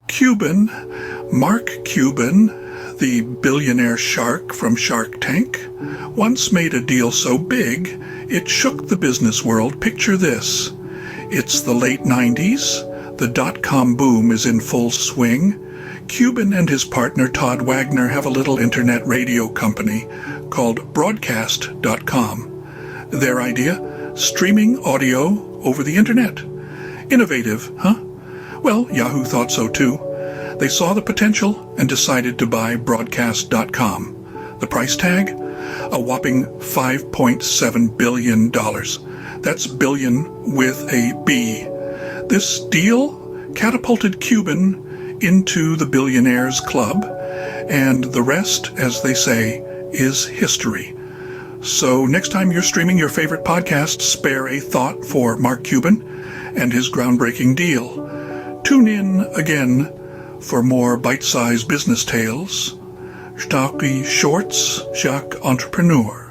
Cuban, Mark Cuban, the billionaire shark from Shark Tank, once made a deal so big it shook the business world. Picture this. It's the late 90s. The dot-com boom is in full swing. Cuban and his partner Todd Wagner have a little internet radio company called Broadcast.com. Their idea? Streaming audio over the internet. Innovative, huh? Well, Yahoo thought so too. They saw the potential and decided to buy Broadcast.com. The price tag? A whopping $5.7 billion. That's billion with a B. This deal catapulted Cuban into the billionaires club, and the rest, as they say, is history. So next time you're streaming your favorite podcast, spare a thought for Mark Cuban and his groundbreaking deal. Tune in again for more bite-sized business tales. Starkey Shorts, Jacques Entrepreneur.